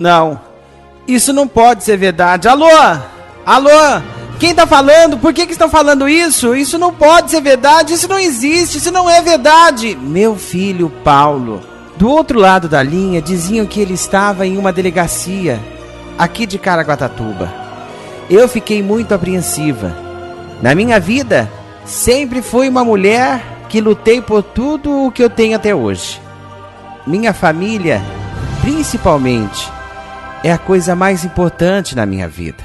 Não, isso não pode ser verdade. Alô? Alô? Quem tá falando? Por que estão falando isso? Isso não pode ser verdade, isso não existe, isso não é verdade. Meu filho Paulo. Do outro lado da linha diziam que ele estava em uma delegacia aqui de Caraguatatuba. Eu fiquei muito apreensiva. Na minha vida, sempre fui uma mulher que lutei por tudo o que eu tenho até hoje. Minha família, principalmente, é a coisa mais importante na minha vida.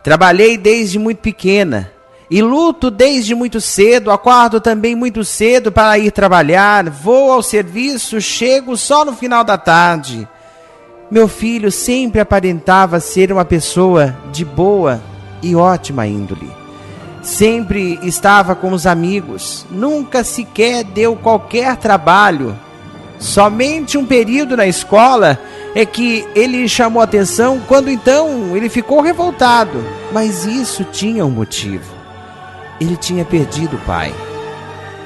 Trabalhei desde muito pequena e luto desde muito cedo, acordo também muito cedo para ir trabalhar, vou ao serviço, chego só no final da tarde. Meu filho sempre aparentava ser uma pessoa de boa e ótima índole. Sempre estava com os amigos, nunca sequer deu qualquer trabalho. Somente um período na escola é que ele chamou atenção, quando então ele ficou revoltado. Mas isso tinha um motivo. Ele tinha perdido o pai.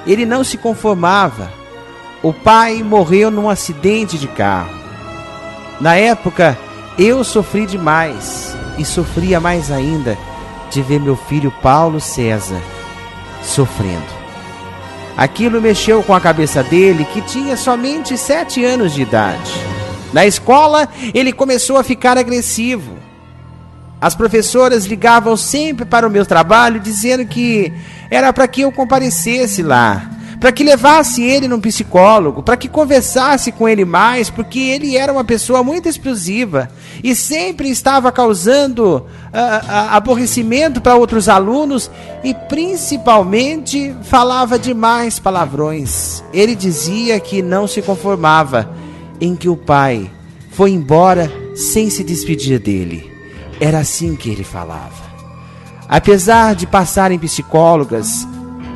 Ele não se conformava. O pai morreu num acidente de carro. Na época, eu sofri demais e sofria mais ainda de ver meu filho Paulo César sofrendo. Aquilo mexeu com a cabeça dele, que tinha somente 7 anos de idade. Na escola, ele começou a ficar agressivo. As professoras ligavam sempre para o meu trabalho, dizendo que era para que eu comparecesse lá, para que levasse ele num psicólogo, para que conversasse com ele mais, porque ele era uma pessoa muito explosiva e sempre estava causando aborrecimento para outros alunos e principalmente falava demais palavrões. Ele dizia que não se conformava em que o pai foi embora sem se despedir dele. Era assim que ele falava. Apesar de passarem psicólogas,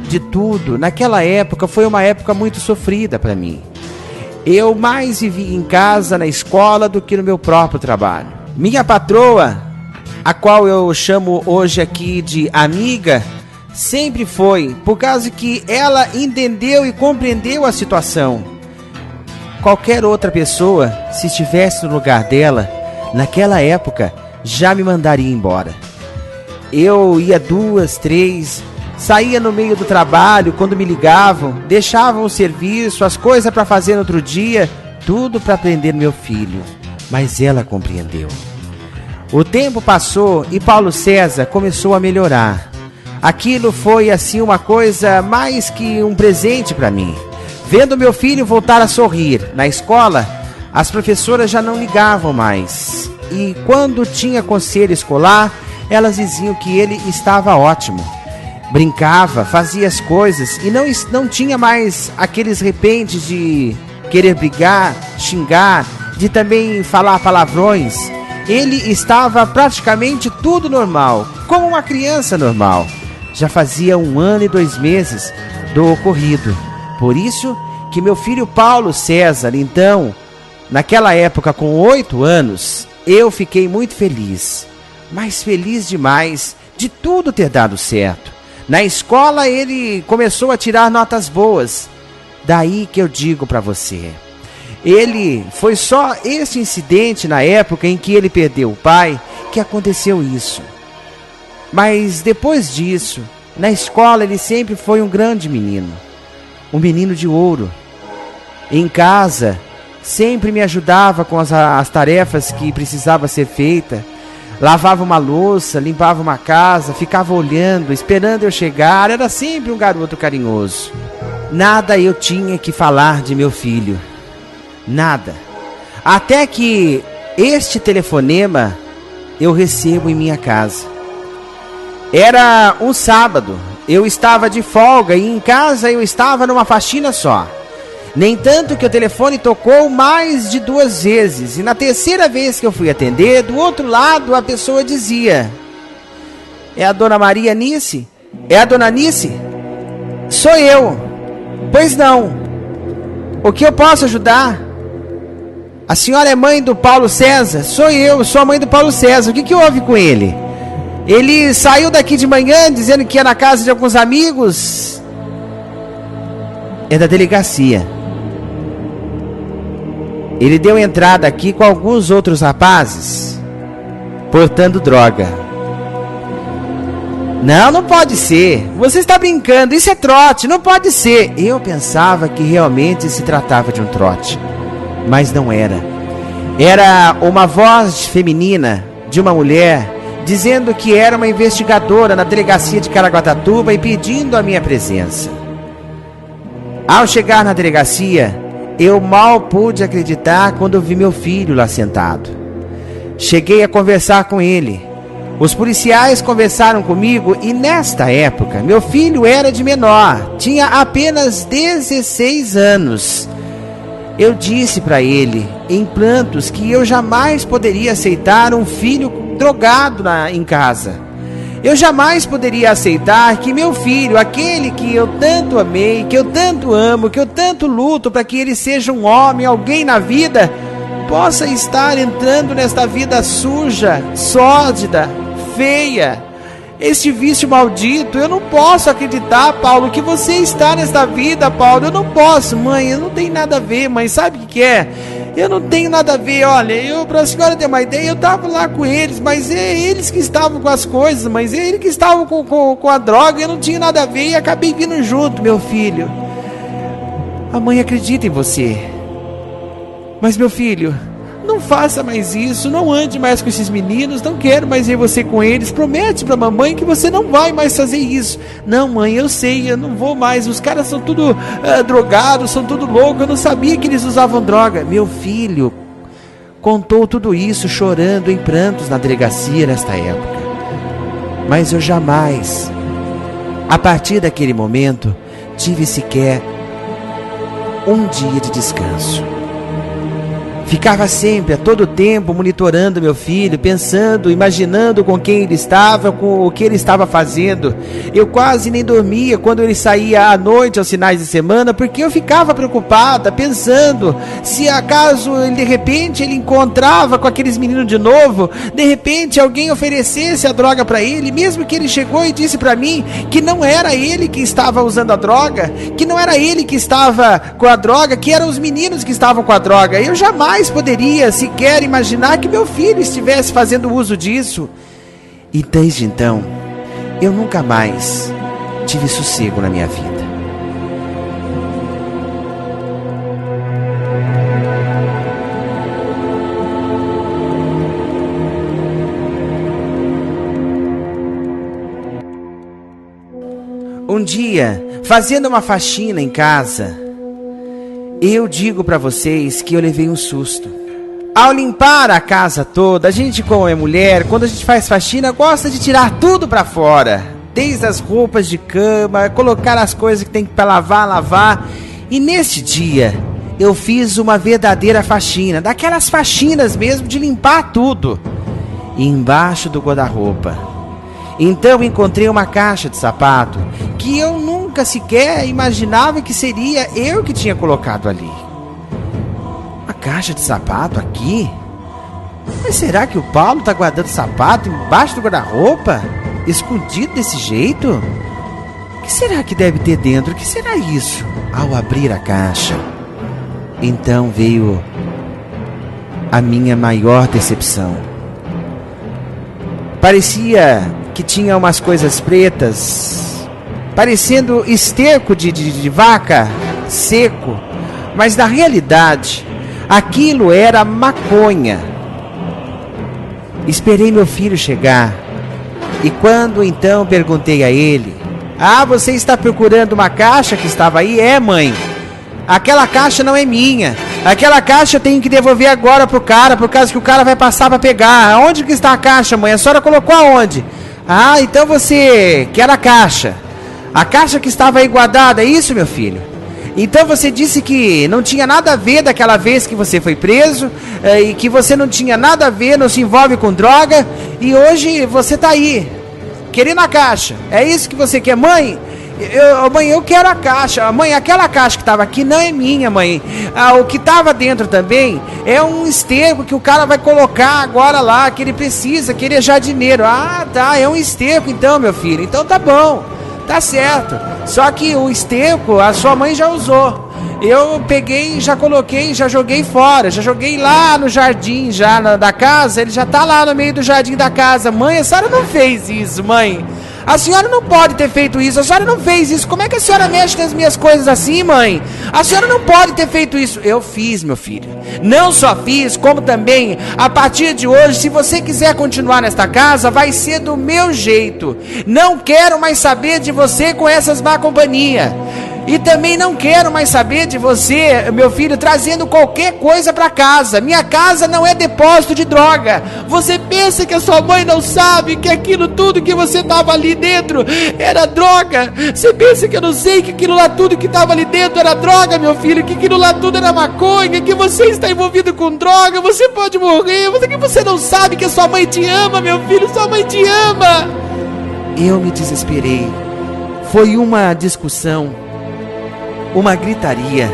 de tudo, naquela época foi uma época muito sofrida para mim. Eu mais vivi em casa, na escola, do que no meu próprio trabalho. Minha patroa, a qual eu chamo hoje aqui de amiga, sempre foi, por causa que ela entendeu e compreendeu a situação. Qualquer outra pessoa, se estivesse no lugar dela, naquela época, já me mandaria embora. Eu ia 2, 3, saía no meio do trabalho, quando me ligavam, deixavam o serviço, as coisas para fazer no outro dia, tudo para prender meu filho. Mas ela compreendeu. O tempo passou e Paulo César começou a melhorar. Aquilo foi assim uma coisa mais que um presente para mim. Vendo meu filho voltar a sorrir na escola, as professoras já não ligavam mais. E quando tinha conselho escolar, elas diziam que ele estava ótimo. Brincava, fazia as coisas e não tinha mais aqueles repentes de querer brigar, xingar, de também falar palavrões. Ele estava praticamente tudo normal, como uma criança normal. Já fazia 1 ano e 2 meses do ocorrido. Por isso que meu filho Paulo César, então, naquela época com 8 anos, eu fiquei muito feliz. Mas feliz demais de tudo ter dado certo. Na escola ele começou a tirar notas boas. Daí que eu digo para você. Foi só esse incidente na época em que ele perdeu o pai que aconteceu isso. Mas depois disso, na escola ele sempre foi um grande menino. Um menino de ouro. Em casa, sempre me ajudava com as tarefas que precisava ser feita. Lavava uma louça, limpava uma casa, ficava olhando, esperando eu chegar. Era sempre um garoto carinhoso. Nada eu tinha que falar de meu filho. Nada. Até que este telefonema eu recebo em minha casa. Era um sábado. Eu estava de folga e em casa eu estava numa faxina só. Nem tanto que o telefone tocou mais de 2 vezes. E na terceira vez que eu fui atender, do outro lado a pessoa dizia: é a dona Maria Nice? É a dona Nice? Sou eu. Pois não. O que eu posso ajudar? A senhora é mãe do Paulo César? Sou eu, sou a mãe do Paulo César. O que houve com ele? Ele saiu daqui de manhã dizendo que ia na casa de alguns amigos. É da delegacia. Ele deu entrada aqui com alguns outros rapazes, portando droga. Não, não pode ser. Você está brincando, isso é trote, não pode ser. Eu pensava que realmente se tratava de um trote, mas não era. Era uma voz feminina de uma mulher dizendo que era uma investigadora na delegacia de Caraguatatuba e pedindo a minha presença. Ao chegar na delegacia, eu mal pude acreditar quando vi meu filho lá sentado. Cheguei a conversar com ele. Os policiais conversaram comigo e nesta época meu filho era de menor, tinha apenas 16 anos. Eu disse para ele, em prantos, que eu jamais poderia aceitar um filho drogado em casa. Eu jamais poderia aceitar que meu filho, aquele que eu tanto amei, que eu tanto amo, que eu tanto luto para que ele seja um homem, alguém na vida, possa estar entrando nesta vida suja, sórdida, feia, este vício maldito. Eu não posso acreditar, Paulo, que você está nesta vida, Paulo. Eu não posso, mãe, eu não tenho nada a ver, mãe. Sabe o que é? Eu não tenho nada a ver. Olha, para a senhora ter uma ideia, eu estava lá com eles, mas é eles que estavam com as coisas, mas é eles que estavam com a droga. Eu não tinha nada a ver e acabei vindo junto, meu filho. A mãe acredita em você, mas meu filho, não faça mais isso, não ande mais com esses meninos, não quero mais ver você com eles. Promete pra mamãe que você não vai mais fazer isso. Não, mãe, eu sei, eu não vou mais. Os caras são tudo drogados, são tudo loucos. Eu não sabia que eles usavam droga. Meu filho contou tudo isso chorando em prantos na delegacia nesta época. Mas eu jamais, a partir daquele momento, tive sequer um dia de descanso. Ficava sempre, a todo tempo, monitorando meu filho, pensando, imaginando com quem ele estava, com o que ele estava fazendo. Eu quase nem dormia quando ele saía à noite, aos finais de semana, porque eu ficava preocupada, pensando se acaso de repente ele encontrava com aqueles meninos de novo, de repente alguém oferecesse a droga para ele, mesmo que ele chegou e disse para mim que não era ele que estava usando a droga, que não era ele que estava com a droga, que eram os meninos que estavam com a droga. Eu jamais poderia sequer imaginar que meu filho estivesse fazendo uso disso. E desde então, eu nunca mais tive sossego na minha vida. Um dia, fazendo uma faxina em casa, eu digo pra vocês que eu levei um susto. Ao limpar a casa toda, a gente, como é mulher, quando a gente faz faxina, gosta de tirar tudo pra fora. Desde as roupas de cama, colocar as coisas que tem pra lavar. E neste dia, eu fiz uma verdadeira faxina, daquelas faxinas mesmo de limpar tudo. E embaixo do guarda-roupa, então encontrei uma caixa de sapato que eu nunca sequer imaginava que seria eu que tinha colocado ali. Uma caixa de sapato aqui? Mas será que o Paulo está guardando sapato embaixo do guarda-roupa? Escondido desse jeito? O que será que deve ter dentro? O que será isso? Ao abrir a caixa, então veio a minha maior decepção. Parecia que tinha umas coisas pretas, parecendo esterco de vaca seco, mas na realidade aquilo era maconha. Esperei meu filho chegar e quando então perguntei a ele: "Ah, você está procurando uma caixa que estava aí?" "É, mãe. Aquela caixa não é minha. Aquela caixa eu tenho que devolver agora pro cara, por causa que o cara vai passar para pegar." "Onde que está a caixa, mãe? A senhora colocou aonde?" "Ah, então você quer a caixa. A caixa que estava aí guardada, é isso, meu filho? Então você disse que não tinha nada a ver daquela vez que você foi preso, e que você não tinha nada a ver, não se envolve com droga, e hoje você está aí, querendo a caixa. É isso que você quer, mãe?" Mãe, eu quero a caixa. Mãe, aquela caixa que estava aqui não é minha, mãe. O que estava dentro também é um esterco que o cara vai colocar agora lá, que ele precisa, que ele é jardineiro." "Ah, tá, é um esterco então, meu filho. Então tá bom, tá certo. Só que o esterco a sua mãe já usou. eu peguei, já coloquei, já joguei fora, já joguei lá no jardim da casa, ele já tá lá no meio do jardim da casa. Mãe, a senhora não fez isso, mãe. A senhora não pode ter feito isso, a senhora não fez isso. Como é que a senhora mexe nas minhas coisas assim, mãe? A senhora não pode ter feito isso. Eu fiz, meu filho. Não só fiz, como também, a partir de hoje, se você quiser continuar nesta casa, vai ser do meu jeito. Não quero mais saber de você com essas má companhia. E também não quero mais saber de você, meu filho, trazendo qualquer coisa para casa. Minha casa não é depósito de droga. Você pensa que a sua mãe não sabe que aquilo tudo que você estava ali dentro era droga? Você pensa que eu não sei que aquilo lá tudo que estava ali dentro era droga, meu filho? Que aquilo lá tudo era maconha? Que você está envolvido com droga? Você pode morrer? Você não sabe que a sua mãe te ama, meu filho? Sua mãe te ama. Eu me desesperei. Foi uma discussão, uma gritaria.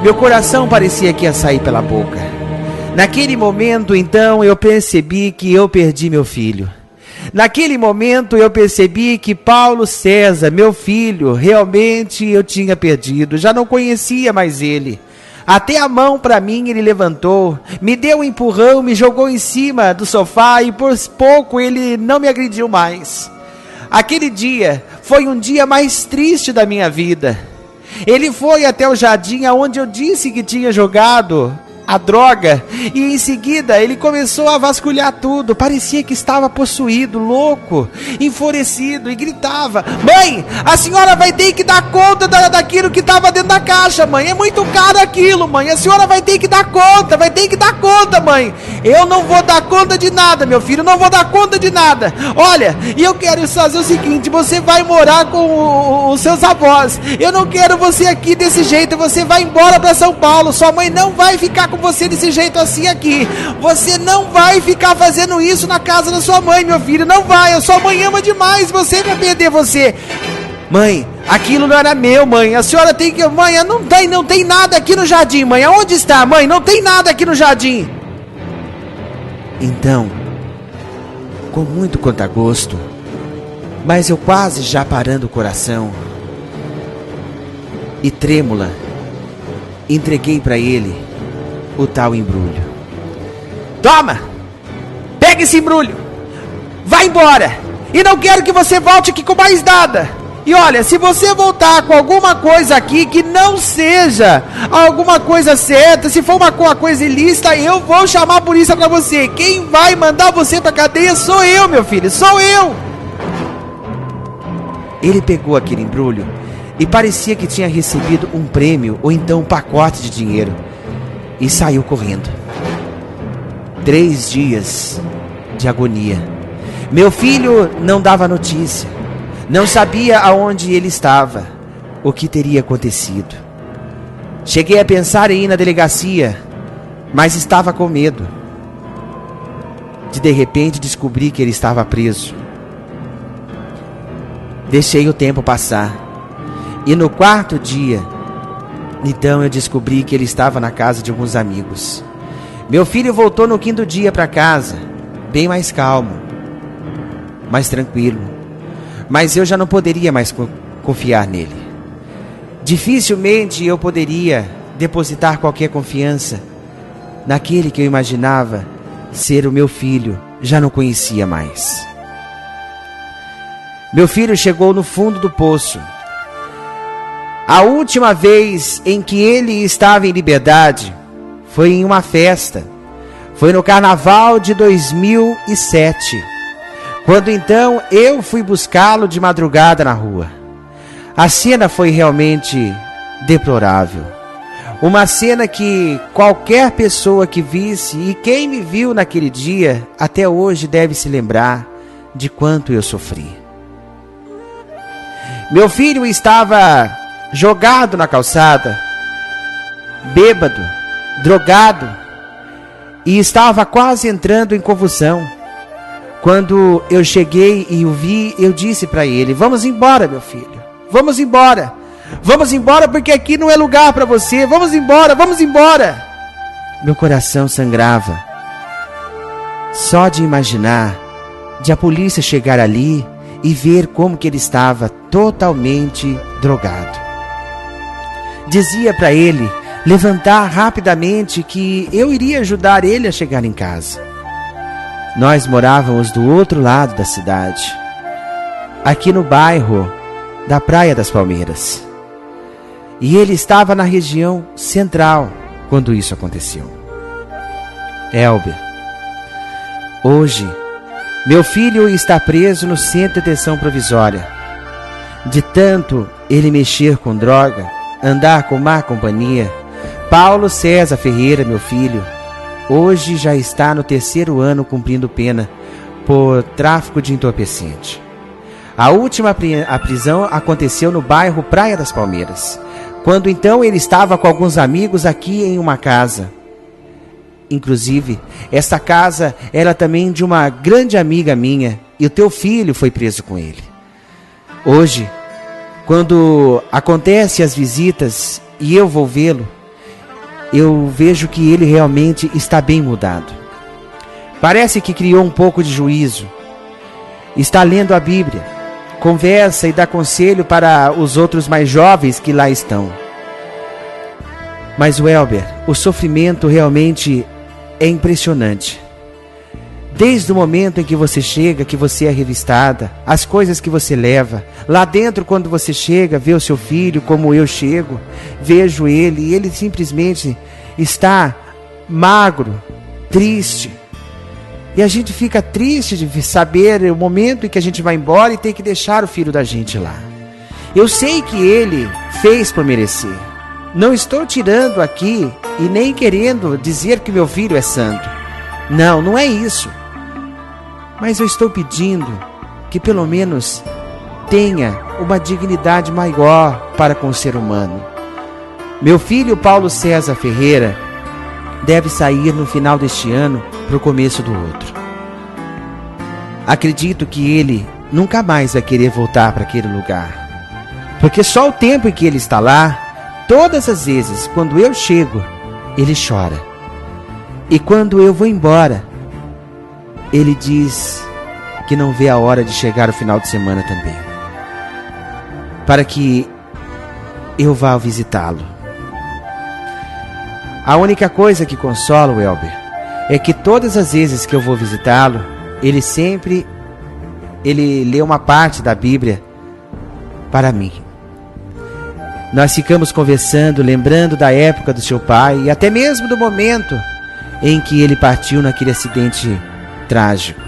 Meu coração parecia que ia sair pela boca. Naquele momento, então, eu percebi que eu perdi meu filho. Naquele momento, eu percebi que Paulo César, meu filho, realmente eu tinha perdido. Já não conhecia mais ele. Até a mão para mim ele levantou, me deu um empurrão, me jogou em cima do sofá e por pouco ele não me agrediu mais. Aquele dia foi um dia mais triste da minha vida. Ele foi até o jardim onde eu disse que tinha jogado a droga e em seguida ele começou a vasculhar tudo. Parecia que estava possuído, louco, enfurecido e gritava: mãe, a senhora vai ter que dar conta daquilo que estava dentro da caixa, mãe, é muito caro aquilo, mãe, a senhora vai ter que dar conta, mãe. Eu não vou dar conta de nada, meu filho, não vou dar conta de nada. Olha, e eu quero fazer o seguinte: você vai morar com os seus avós. Eu não quero você aqui desse jeito, você vai embora para São Paulo. Sua mãe não vai ficar com você desse jeito assim aqui. Você não vai ficar fazendo isso na casa da sua mãe, meu filho, não vai. A sua mãe ama demais você pra perder você. Mãe, aquilo não era meu, mãe. A senhora tem que... Mãe, não tem nada aqui no jardim, mãe. Aonde está, mãe? Não tem nada aqui no jardim. Então, com muito contragosto, mas eu quase já parando o coração e trêmula, entreguei para ele o tal embrulho. Toma! Pega esse embrulho! Vai embora! E não quero que você volte aqui com mais nada! E olha, se você voltar com alguma coisa aqui que não seja alguma coisa certa, se for uma coisa ilícita, eu vou chamar a polícia pra você. Quem vai mandar você pra cadeia sou eu, meu filho, sou eu! Ele pegou aquele embrulho e parecia que tinha recebido um prêmio ou então um pacote de dinheiro e saiu correndo. 3 dias de agonia. Meu filho não dava notícia, não sabia aonde ele estava, o que teria acontecido. Cheguei a pensar em ir na delegacia, mas estava com medo de repente descobrir que ele estava preso. Deixei o tempo passar e no 4º dia, então eu descobri que ele estava na casa de alguns amigos. Meu filho voltou no 5º dia para casa, bem mais calmo, mais tranquilo. Mas eu já não poderia mais confiar nele. Dificilmente eu poderia depositar qualquer confiança naquele que eu imaginava ser o meu filho. Já não conhecia mais. Meu filho chegou no fundo do poço. A última vez em que ele estava em liberdade foi em uma festa. Foi no carnaval de 2007. Quando então eu fui buscá-lo de madrugada na rua. A cena foi realmente deplorável. Uma cena que qualquer pessoa que visse, e quem me viu naquele dia, até hoje deve se lembrar de quanto eu sofri. Meu filho estava jogado na calçada, bêbado, drogado, e estava quase entrando em convulsão. Quando eu cheguei e o vi, eu disse para ele: vamos embora, meu filho, vamos embora. Vamos embora porque aqui não é lugar para você. Vamos embora, vamos embora. Meu coração sangrava. Só de imaginar, de a polícia chegar ali e ver como que ele estava totalmente drogado. dizia para ele levantar rapidamente que eu iria ajudar ele a chegar em casa. Nós morávamos do outro lado da cidade, aqui no bairro da Praia das Palmeiras. E ele estava na região central quando isso aconteceu. Elber, hoje, meu filho está preso no centro de detenção provisória. De tanto ele mexer com droga, andar com má companhia, Paulo César Ferreira, meu filho, hoje já está no 3º ano cumprindo pena por tráfico de entorpecente. A última prisão aconteceu no bairro Praia das Palmeiras, quando então ele estava com alguns amigos aqui em uma casa. Inclusive, essa casa era também de uma grande amiga minha, e o teu filho foi preso com ele. Hoje, quando acontecem as visitas e eu vou vê-lo, eu vejo que ele realmente está bem mudado. Parece que criou um pouco de juízo. Está lendo a Bíblia, conversa e dá conselho para os outros mais jovens que lá estão. Mas, Elber, o sofrimento realmente é impressionante. Desde o momento em que você chega, que você é revistada, as coisas que você leva, lá dentro quando você chega, vê o seu filho como eu chego, vejo ele, e ele simplesmente está magro, triste. E a gente fica triste de saber o momento em que a gente vai embora e tem que deixar o filho da gente lá. Eu sei que ele fez por merecer. Não estou tirando aqui e nem querendo dizer que meu filho é santo. Não, não é isso. Mas eu estou pedindo que pelo menos tenha uma dignidade maior para com o ser humano. Meu filho Paulo César Ferreira deve sair no final deste ano para o começo do outro. Acredito que ele nunca mais vai querer voltar para aquele lugar, porque só o tempo em que ele está lá, todas as vezes quando eu chego, ele chora. E quando eu vou embora, ele diz que não vê a hora de chegar o final de semana também, para que eu vá visitá-lo. A única coisa que consola o Elber é que todas as vezes que eu vou visitá-lo, ele lê uma parte da Bíblia para mim. Nós ficamos conversando, lembrando da época do seu pai e até mesmo do momento em que ele partiu naquele acidente trágico.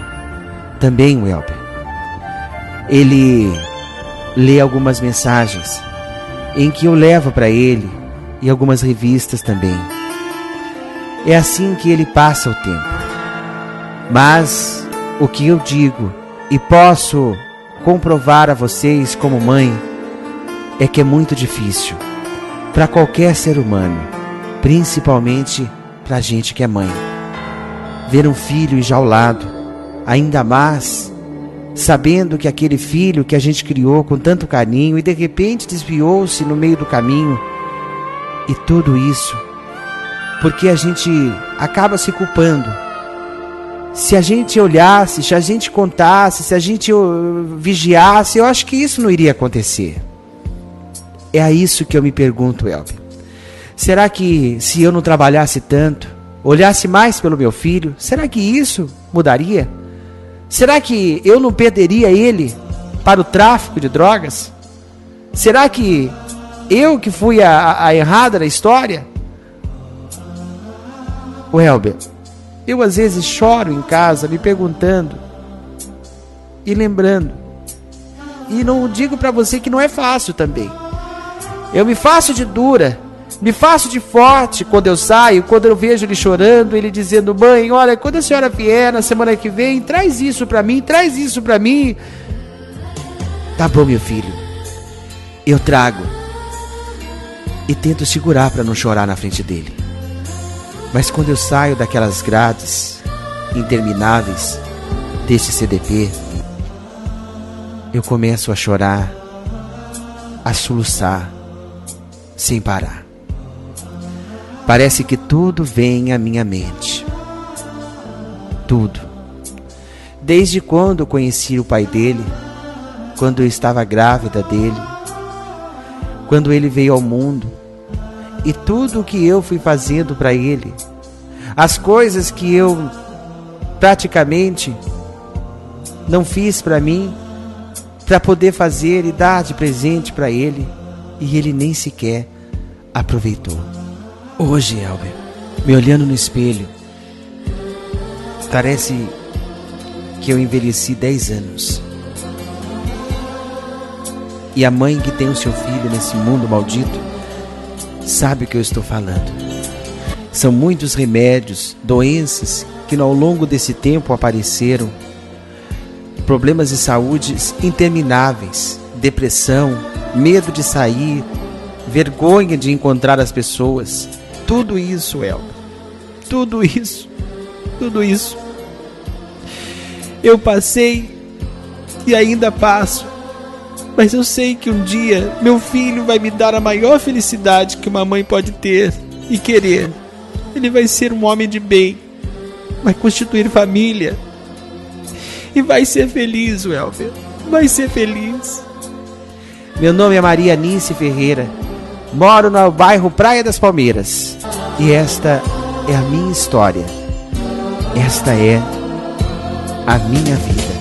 Também o Elber, ele lê algumas mensagens em que eu levo para ele e algumas revistas também. É assim que ele passa o tempo. Mas o que eu digo e posso comprovar a vocês como mãe é que é muito difícil para qualquer ser humano, principalmente para a gente que é mãe, ver um filho enjaulado, ainda mais sabendo que aquele filho que a gente criou com tanto carinho e de repente desviou-se no meio do caminho. E tudo isso porque a gente acaba se culpando. Se a gente olhasse, se a gente contasse, se a gente vigiasse, eu acho que isso não iria acontecer. É a isso que eu me pergunto, Elber. Será que se eu não trabalhasse tanto, olhasse mais pelo meu filho, será que isso mudaria? Será que eu não perderia ele para o tráfico de drogas? Será que eu que fui a errada na história? Elber, eu às vezes choro em casa me perguntando e lembrando. E não digo para você que não é fácil também. Eu me faço de dura, me faço de forte quando eu saio, quando eu vejo ele chorando, ele dizendo: mãe, olha, quando a senhora vier na semana que vem, traz isso para mim, traz isso para mim. Tá bom, meu filho, eu trago. E tento segurar para não chorar na frente dele. Mas quando eu saio daquelas grades intermináveis deste CDP, eu começo a chorar, a soluçar, sem parar. Parece que tudo vem à minha mente. Tudo. Desde quando eu conheci o pai dele, quando eu estava grávida dele, quando ele veio ao mundo, E tudo o que eu fui fazendo para ele, as coisas que eu praticamente não fiz para mim, para poder fazer e dar de presente para ele, e ele nem sequer aproveitou. Hoje, Elber, me olhando no espelho, parece que eu envelheci 10 anos. E a mãe que tem o seu filho nesse mundo maldito sabe o que eu estou falando. São muitos remédios, doenças que ao longo desse tempo apareceram, problemas de saúde intermináveis, depressão, medo de sair, vergonha de encontrar as pessoas. Tudo isso, Elber, tudo isso. Eu passei e ainda passo, mas eu sei que um dia meu filho vai me dar a maior felicidade que uma mãe pode ter e querer. Ele vai ser um homem de bem, vai constituir família e vai ser feliz, Elber, vai ser feliz. Meu nome é Maria Anice Ferreira, moro no bairro Praia das Palmeiras e esta é a minha história, esta é a minha vida.